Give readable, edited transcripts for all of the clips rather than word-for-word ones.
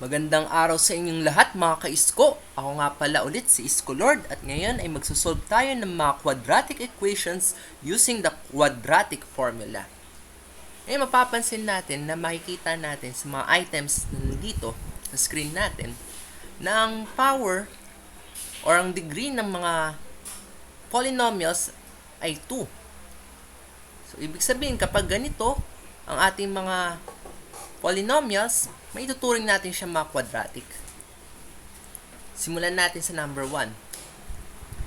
Magandang araw sa inyong lahat mga ka-isko. Ako nga pala ulit si Isko Lord at ngayon ay magsosolve tayo ng mga quadratic equations using the quadratic formula. Ngayon mapapansin natin na makikita natin sa mga items na nandito sa screen natin na ang power or ang degree ng mga polynomials ay 2. So ibig sabihin kapag ganito ang ating mga polynomials, may tuturing natin siya mga quadratic. Simulan natin sa number 1.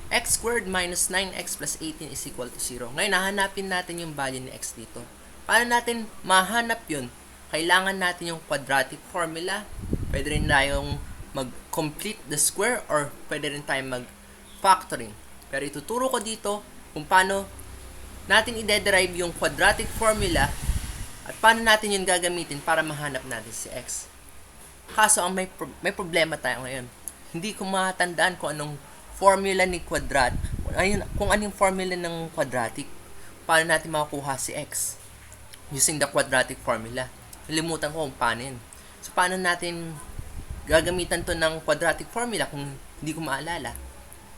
X squared minus 9x plus 18 is equal to 0. Ngayon, nahanapin natin yung value ni x dito. Paano natin mahanap yun? Kailangan natin yung quadratic formula. Pwede rin tayong mag-complete the square or pwede rin tayong mag-factoring. Pero ituturo ko dito kung paano natin i-derive yung quadratic formula at paano natin yun gagamitin para mahanap natin si x. Kaso, ang may problema tayo ngayon. Hindi ko matandaan kung anong formula ni quadratic. Kung anong formula ng quadratic. Paano natin makukuha si x using the quadratic formula. Nalimutan ko kung paano yun. So, paano natin gagamitan to ng quadratic formula kung hindi ko maalala.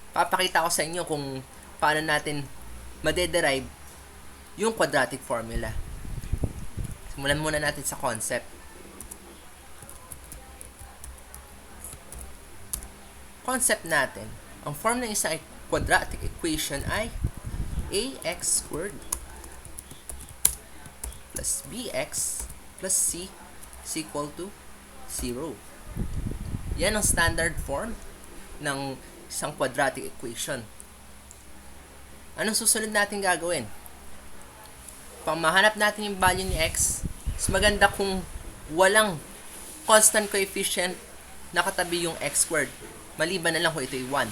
Papakita ko sa inyo kung paano natin madederive yung quadratic formula. Simulan muna natin sa concept. Concept natin, ang form ng isang quadratic equation ay ax squared plus bx plus c is equal to 0. Yan ang standard form ng isang quadratic equation. Anong susunod natin gagawin? Pang mahanap natin yung value ni x, mas maganda kung walang constant coefficient nakatabi yung x squared. Maliban na lang kung ito ay 1.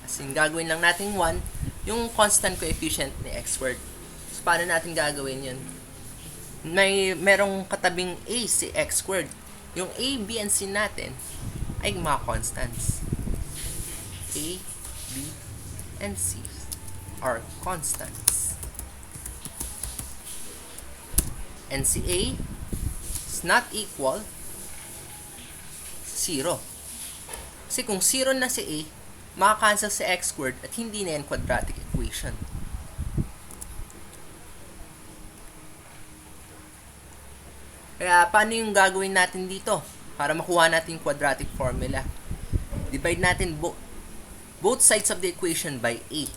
As in, gagawin lang natin 1 yung constant coefficient ni x squared. So, paano natin gagawin yun? Merong katabing a si x squared. Yung a, b, and c natin ay mga constants. A, b, and c are constants. And si a is not equal 0. Kasi kung 0 na si a, makakancel si x squared at hindi na yan quadratic equation. Kaya paano yung gagawin natin dito para makuha natin yung quadratic formula? Divide natin both sides of the equation by a.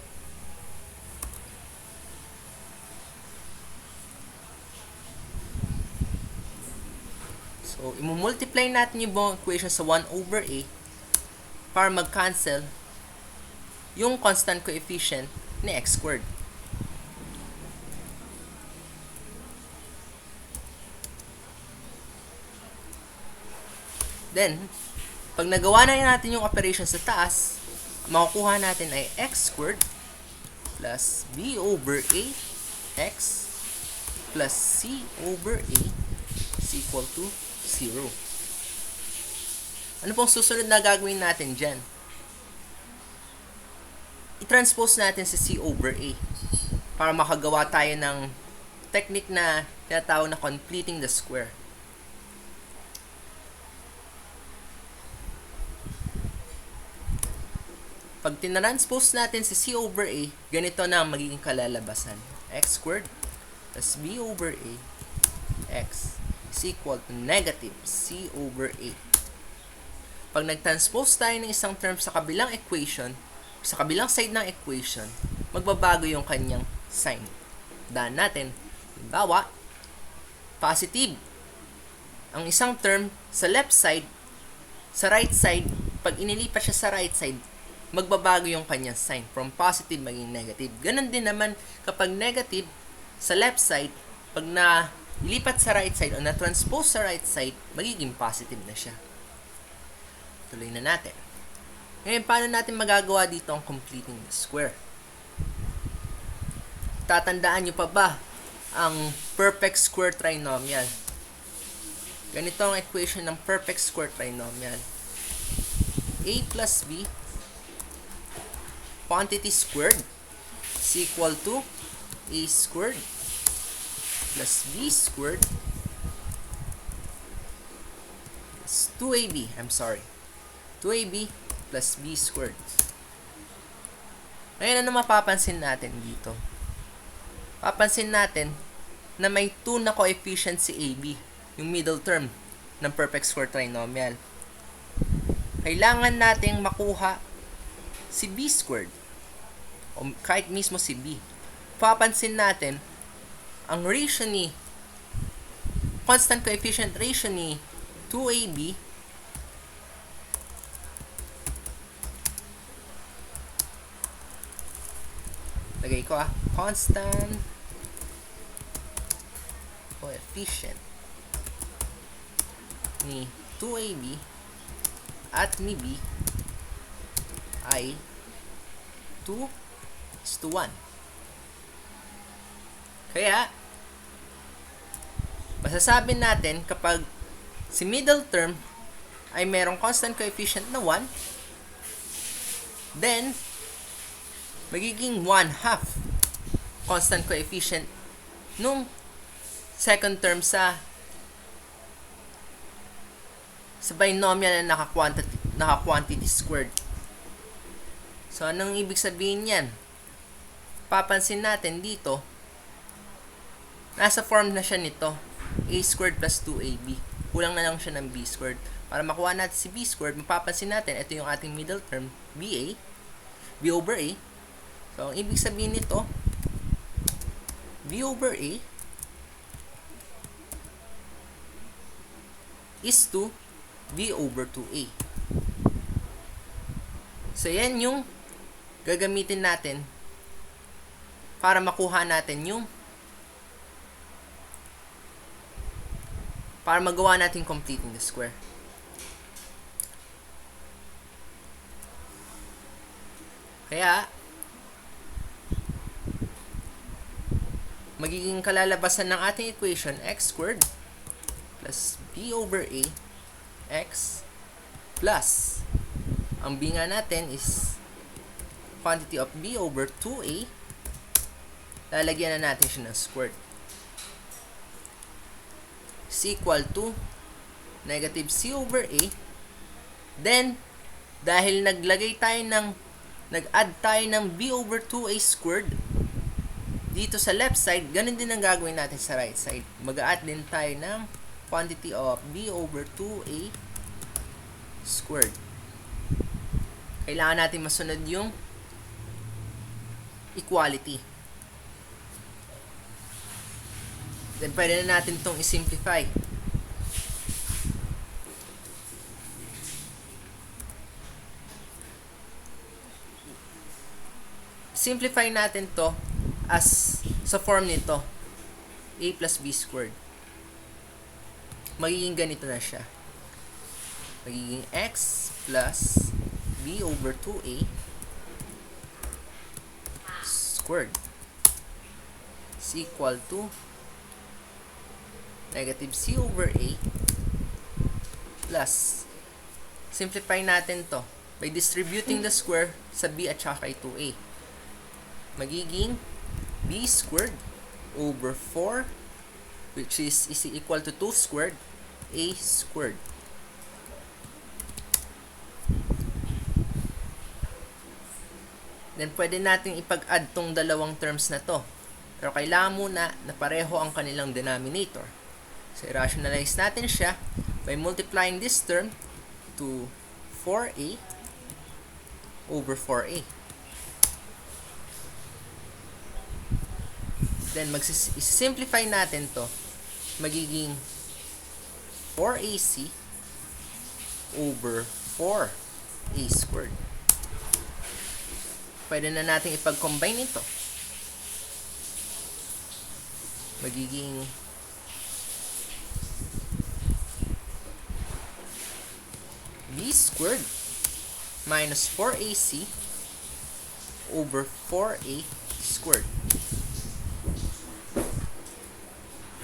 So, i-multiply natin yung buong equation sa 1 over a para mag-cancel yung constant coefficient ni x squared. Then, pag nagawa na natin yung operation sa taas, makukuha natin ay x squared plus b over a x plus c over a is equal to 0. Ano pong susunod na gagawin natin dyan? I-transpose natin sa c over a para makagawa tayo ng technique na tinatawag na completing the square. Pag tinranspose natin si c over a, ganito na ang magiging kalalabasan. X squared plus b over a x is equal to negative c over a. Pag nag-transpose tayo ng isang term sa kabilang equation, sa kabilang side ng equation, magbabago yung kanyang sign. Daan natin, halimbawa, positive. Ang isang term sa left side, sa right side, pag inilipat siya sa right side, magbabago yung kanyang sign from positive maging negative. Ganon din naman kapag negative sa left side, pag ilipat sa right side o na-transpose sa right side, magiging positive na siya. Tuloy na natin. Ngayon, paano natin magagawa dito ang completing the square? Tatandaan nyo pa ba ang perfect square trinomial? Ganito ang equation ng perfect square trinomial. A plus b quantity squared is equal to a squared plus b squared 2ab, I'm sorry. 2ab plus b squared. Ngayon, ano mapapansin natin dito? Papansin natin na may 2 na coefficient si AB, yung middle term ng perfect square trinomial. Kailangan nating makuha si b squared o kahit mismo si b. Papansin natin ang ratio ni constant coefficient ratio ni 2ab lagay ko constant coefficient ni 2ab at ni b ay 2:1. Kaya, masasabi natin kapag si middle term ay merong constant coefficient na 1, then, magiging 1/2 constant coefficient nung second term sa binomial na naka-quantity squared. So, anong ibig sabihin yan? Papansin natin dito, nasa form na siya nito, a squared plus 2ab. Kulang na lang siya ng b squared. Para makuha natin si b squared, mapapansin natin, ito yung ating middle term, b over a. So, ang ibig sabihin nito, b over a is to b over 2a. So, yan yung gagamitin natin para makuha natin para magawa natin completing the square. Kaya, magiging kalalabasan ng ating equation x squared plus b over a x plus ang b nga natin is quantity of b over 2a, lalagyan na natin siya ng squared, is equal to negative c over a. Then, dahil nag-add tayo ng b over 2a squared dito sa left side, ganun din ang gagawin natin sa right side. Mag-add din tayo ng quantity of b over 2a squared. Kailangan natin masunod yung equality. Then, pwede na natin itong i-simplify. Simplify natin to as sa form nito, a plus b squared. Magiging ganito na siya. Magiging x plus b over 2a squared is equal to negative c over a plus, simplify natin to by distributing the square sa b at saka kay 2a. Magiging b squared over 4, which is equal to 2 squared a squared. Then, pwede natin ipag-add tong dalawang terms na to. Pero kailangan muna na pareho ang kanilang denominator. So, i-rationalize natin siya by multiplying this term to 4a over 4a. Then, simplify natin to. Magiging 4ac over 4a squared. Pwede na natin ipag-combine ito. Magiging b squared minus 4ac over 4a squared.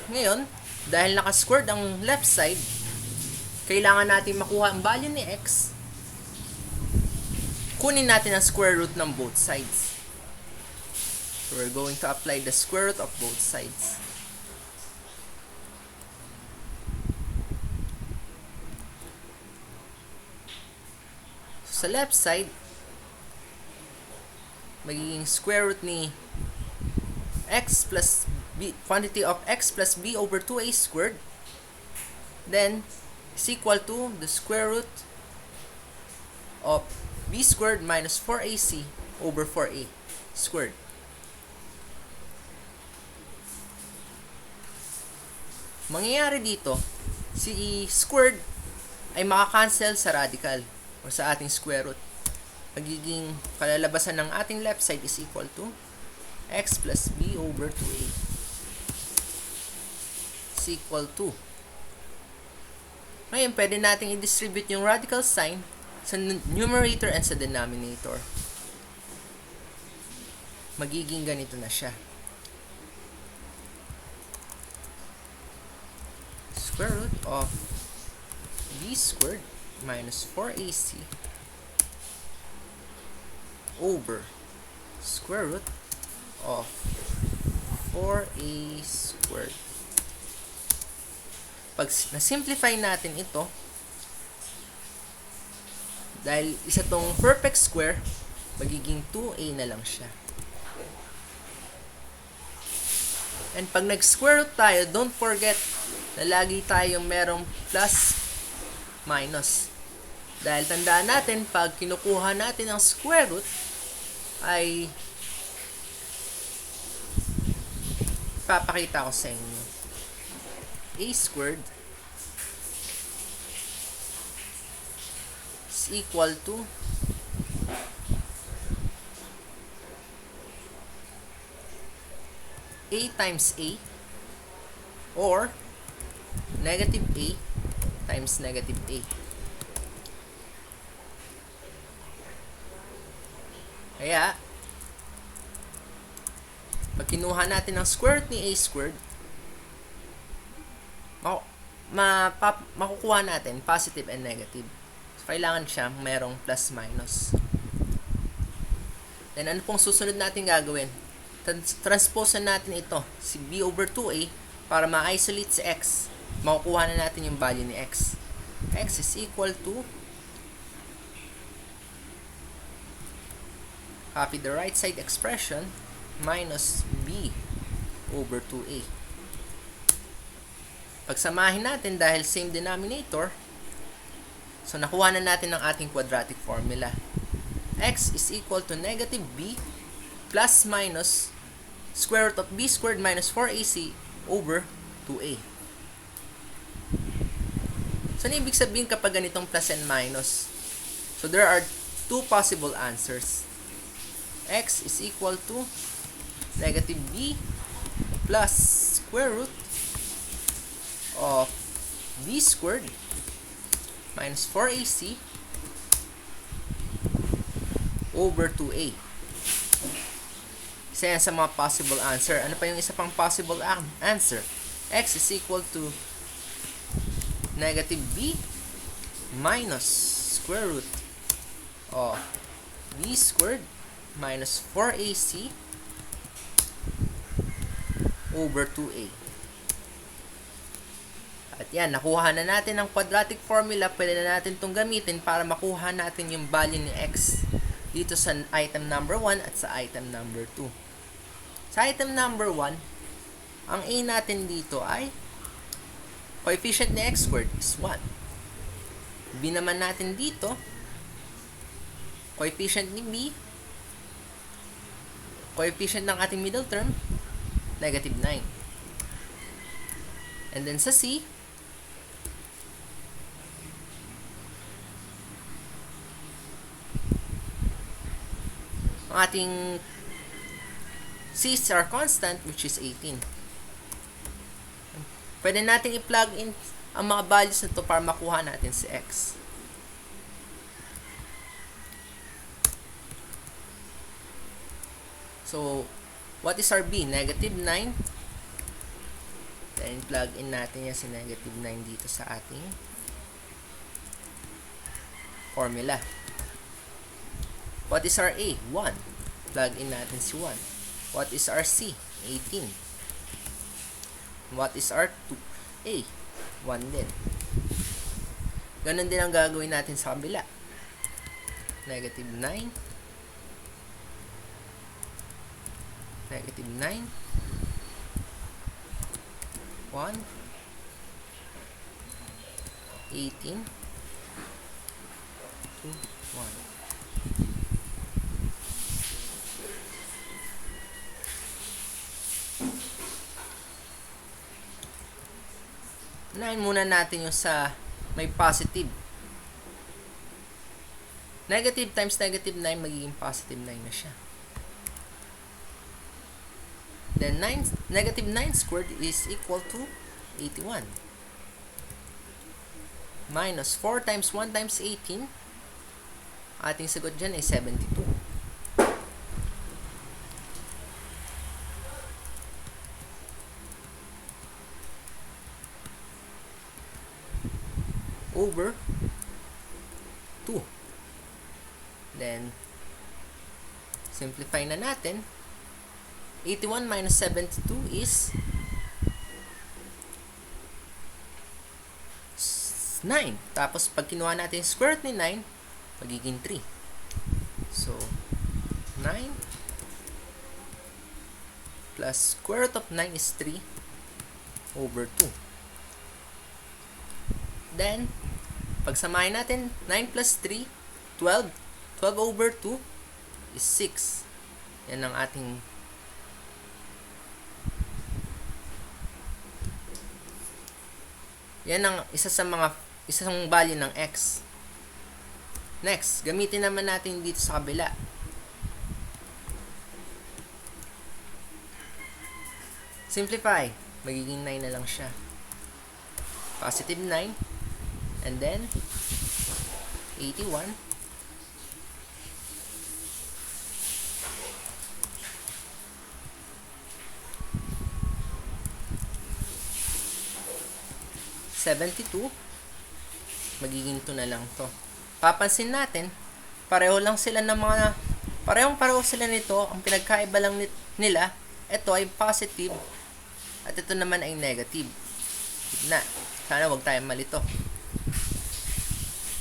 Ngayon, dahil naka-squared ang left side, kailangan natin makuha ang value ni x. Kunin natin ang square root ng both sides. So, we're going to apply the square root of both sides. sa left side, magiging square root ni x plus b, quantity of x plus b over 2a squared, then is equal to the square root of b squared minus 4ac over 4a squared. Mangyayari dito, si squared ay makakancel sa radical o sa ating square root. Magiging kalalabasan ng ating left side is equal to x plus b over 2a is equal to. Ngayon, pwede natin i-distribute yung radical sign sa numerator and sa denominator. Magiging ganito na siya. Square root of b squared minus 4ac over square root of 4a squared. Pag na-simplify natin ito, dahil isa tong perfect square, magiging 2a na lang siya. And pag nag-square root tayo, don't forget na lagi tayong merong plus minus. Dahil tandaan natin, pag kinukuha natin ang square root, ay papakita ko sa inyo. A squared is equal to a times a or negative a times negative a. Kaya, pag kinuha natin ang square root ni a squared, makukuha natin positive and negative. So, kailangan siya merong plus minus. Then, ano pong susunod natin gagawin? Transpose natin ito, si b over 2a, para ma-isolate si x. Makukuha na natin yung value ni x. X is equal to, copy the right side expression, minus b over 2a. Pagsamahin natin dahil same denominator, so nakuha na natin ang ating quadratic formula. X is equal to negative b plus minus square root of b squared minus 4ac over 2a. So, ano ibig sabihin kapag ganitong plus and minus? So, there are two possible answers. X is equal to negative b plus square root of b squared minus 4ac over 2a. Isa yan sa mga possible answer. Ano pa yung isa pang possible answer? X is equal to negative b minus square root of b squared minus 4ac over 2a. At yan, nakuha na natin ang quadratic formula. Pwede na natin itong gamitin para makuha natin yung value ni x dito sa item number 1 at sa item number 2. Sa item number 1, ang a natin dito ay coefficient ni x squared is 1. B naman natin dito, coefficient ni b, coefficient ng ating middle term, negative 9. And then sa c, ang ating c is our constant, which is 18. Pwede natin i-plug in ang mga values na ito para makuha natin si x. So, what is our b? Negative 9. Then, plug in natin yan si negative 9 dito sa ating formula. What is our a? 1. Plug in natin si 1. What is our c? 18. What is our 2? A. 1 din. Ganon din ang gagawin natin sa kabila. negative 9, negative 9, 1, 18, 2, 1. Unahin muna natin yung sa may positive. Negative times negative 9, magiging positive 9 na siya. Then, negative 9 squared is equal to 81. Minus 4 times 1 times 18. Ating sagot dyan ay 72. Over 2. Then, simplify na natin. 81 minus 72 is 9. Tapos, pag kinuha natin yung square root ni 9, magiging 3. So, 9 plus square root of 9 is 3 over 2. Then, pagsamahin natin, 9 plus 3, 12. 12 over 2 is 6. Yan ang ating isang value ng x. Next, gamitin naman natin dito sa kabila. Simplify. Magiging 9 na lang siya. Positive 9. And then, 81. Magiging 2 na lang to. Papansin natin, pareho sila nito. Ang pinagkaiba lang nila, ito ay positive at ito naman ay negative. Sana wag tayong malito.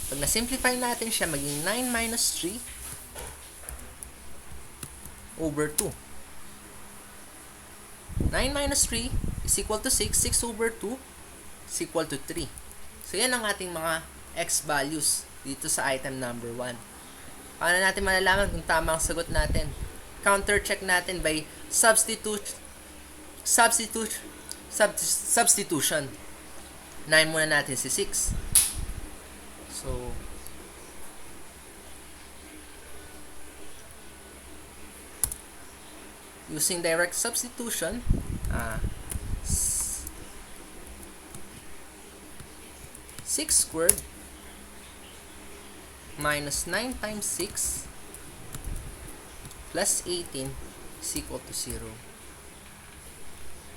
Pag na-simplify natin siya, maging 9 minus 3 over 2. 9 minus 3 is equal to 6. 6 over 2 is equal to 3. So, yan ang ating mga x values dito sa item number 1. Paano natin malalaman kung tama ang sagot natin? Counter-check natin by substitution. 9 muna natin si 6. So, using direct substitution, 6 squared minus 9 times 6 plus 18 is equal to 0.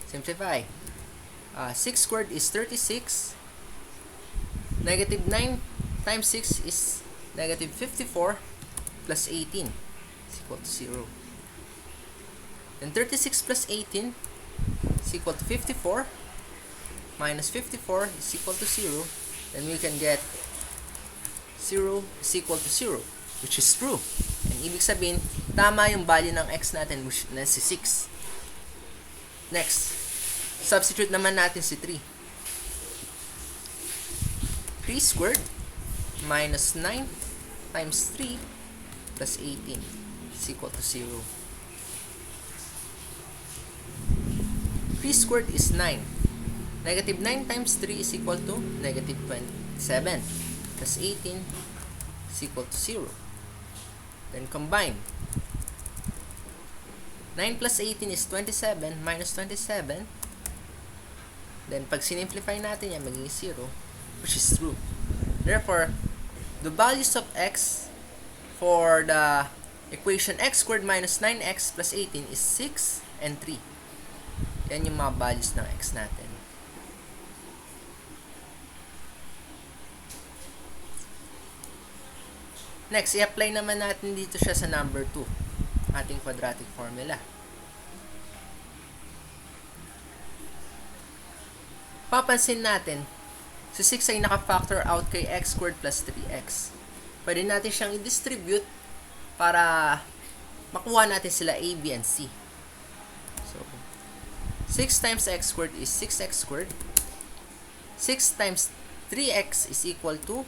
Simplify. 6 squared is 36. Negative 9 times 6 is negative 54 plus 18 is equal to 0. Then 36 plus 18 is equal to 54 minus 54 is equal to 0. Then we can get 0 is equal to 0, which is true. And ibig sabihin, tama yung value ng x natin, which na si 6. Next, substitute naman natin si 3. 3 squared minus 9 times 3 plus 18 is equal to 0. 3 squared is 9. Negative 9 times 3 is equal to negative 27 plus 18 is equal to 0. Then combine. 9 plus 18 is 27 minus 27. Then pag sinimplify natin yan, magiging 0, which is true. Therefore, the values of x for the equation x squared minus 9x plus 18 is 6 and 3. Yan yung mga values ng x natin. Next, i-apply naman natin dito siya sa number 2, ating quadratic formula. Papansin natin, si 6 ay naka-factor out kay x squared plus 3x. pwede natin siyang i-distribute para makuha natin sila A, B, and C. So, 6 times x squared is 6x squared. 6 times 3x is equal to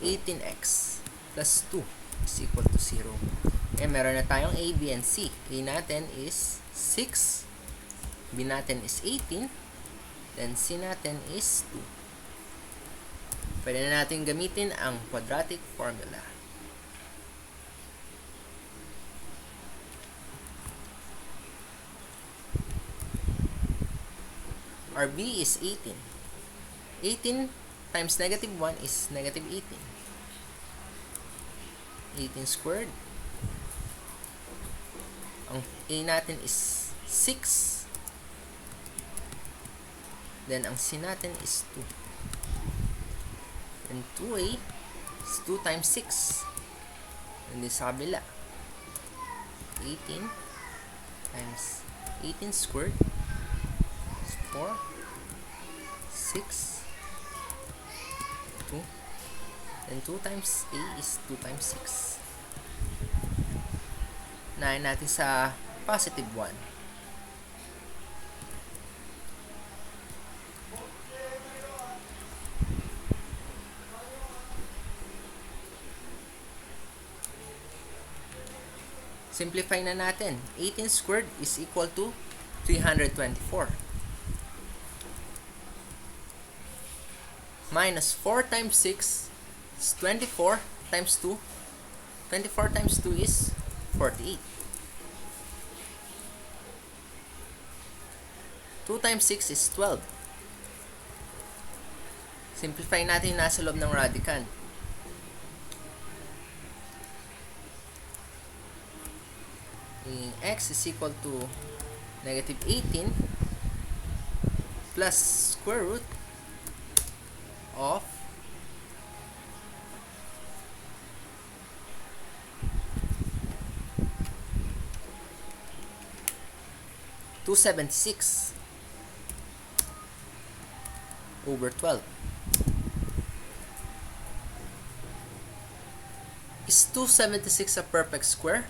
18x plus 2 is equal to 0. Eh, meron na tayong A, B, and C. A natin is 6. B natin is 18. Then C natin is 2. Pwede na natin gamitin ang quadratic formula. Our B is 18. 18 times negative 1 is negative 18. 18 squared. Ang A natin is 6. Then, ang C natin is 2. And 2A is 2 times 6. And this sa kabila. 18 times 18 squared is 4. 6. 2. And 2 times A is 2 times 6. Nahin natin sa positive 1. Simplify na natin. 18 squared is equal to 324. Minus 4 times 6 is 24 times 2. 24 times 2 is 48. 2 times 6 is 12. Simplify natin yung nasa loob ng radicand. Yung x is equal to negative 18 plus square root of 276 over 12. Is 276 a perfect square?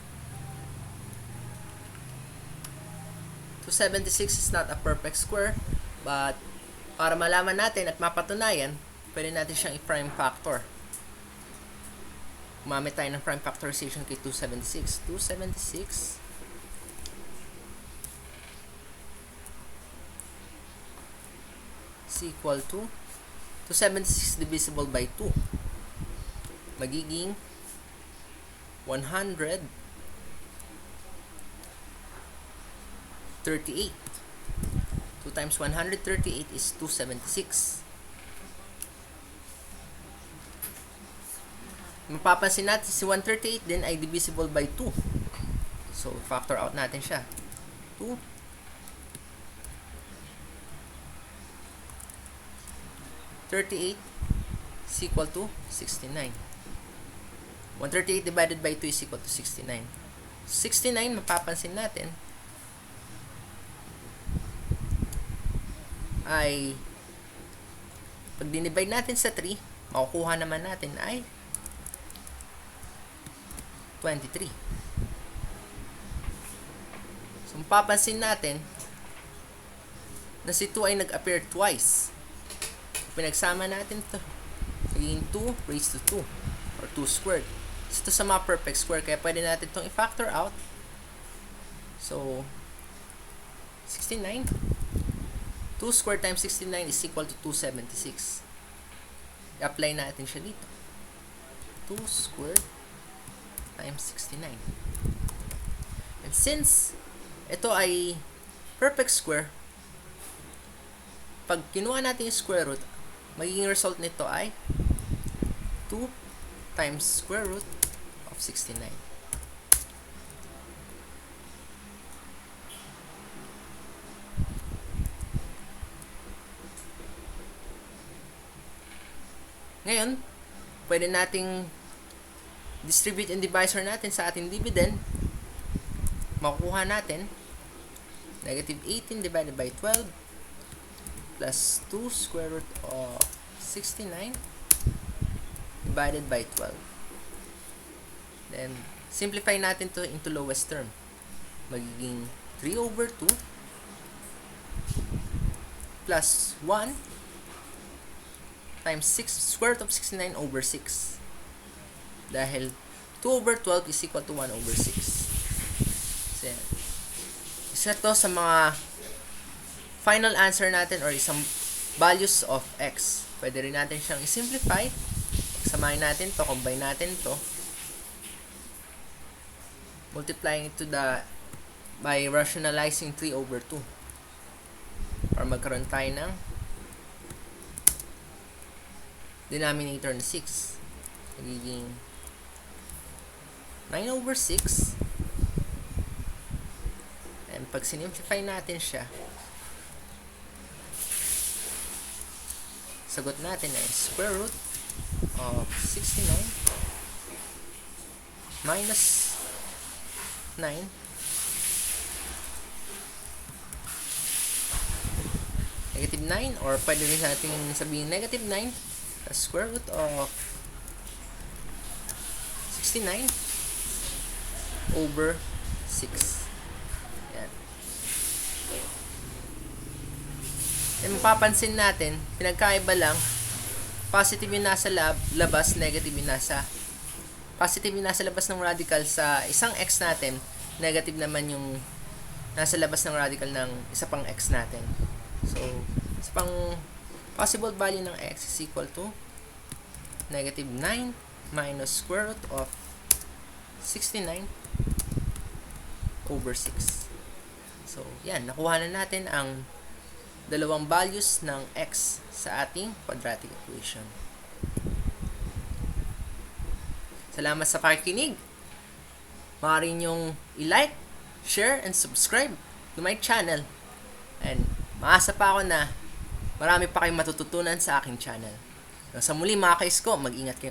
276 is not a perfect square, but para malaman natin at mapatunayan, pwede natin siyang i-prime factor. Gumamit tayo ng prime factorization kay 276. 276 is equal to 276 divisible by 2. Magiging 138. 2 times 138 is 276. Mapapansin natin si 138 din ay divisible by 2. So, factor out natin siya. 2 38 is equal to 69. 138 divided by 2 is equal to 69. 69, mapapansin natin, ay pag dinivide natin sa 3, makukuha naman natin ay 23. So, mapapansin natin na si 2 ay nag-appear twice. Pinagsama natin ito, magiging 2 raised to 2 or 2 squared. So, ito sa mga perfect square, kaya pwede natin itong i-factor out. So, 69. 2 squared times 69 is equal to 276. I-apply natin siya dito. 2 squared times 69. And since ito ay perfect square, pag kinuha natin yung square root, magiging result nito ay 2 times square root of 69. Ngayon, pwede nating distribute yung divisor natin sa ating dividend. Makukuha natin negative 18 divided by 12 plus 2 square root of 69 divided by 12. Then, simplify natin to into lowest term. Magiging 3 over 2 plus 1 times square root of 69 over 6. Dahil 2 over 12 is equal to 1 over 6. So, yan. Isa to sa mga final answer natin or isang values of x. Pwede rin natin siyang i-simplify. Samahin natin to, combine natin to. Multiplying it to by rationalizing 3 over 2. Para magkaroon tayo ng denominator na 6. Magiging 9 over 6. And pag sinimplify natin siya, sagot natin ay square root of 69 minus 9 negative 9, or pwede rin natin sabihin negative 9 plus square root of 69 over 6. Yan. And mapapansin natin, pinagkaiba lang, positive yung nasa labas, negative yung nasa labas ng radical sa isang x natin, negative naman yung nasa labas ng radical ng isa pang x natin. So, isa pang possible value ng x is equal to negative 9 minus square root of 69 over 6. So, yan. Nakuha na natin ang dalawang values ng x sa ating quadratic equation. Salamat sa pakikinig. Maaari nyong i-like, share, and subscribe to my channel. And maasa pa ako na marami pa kayong matututunan sa aking channel. Sa muli mga kaisko, mag-ingat kayo.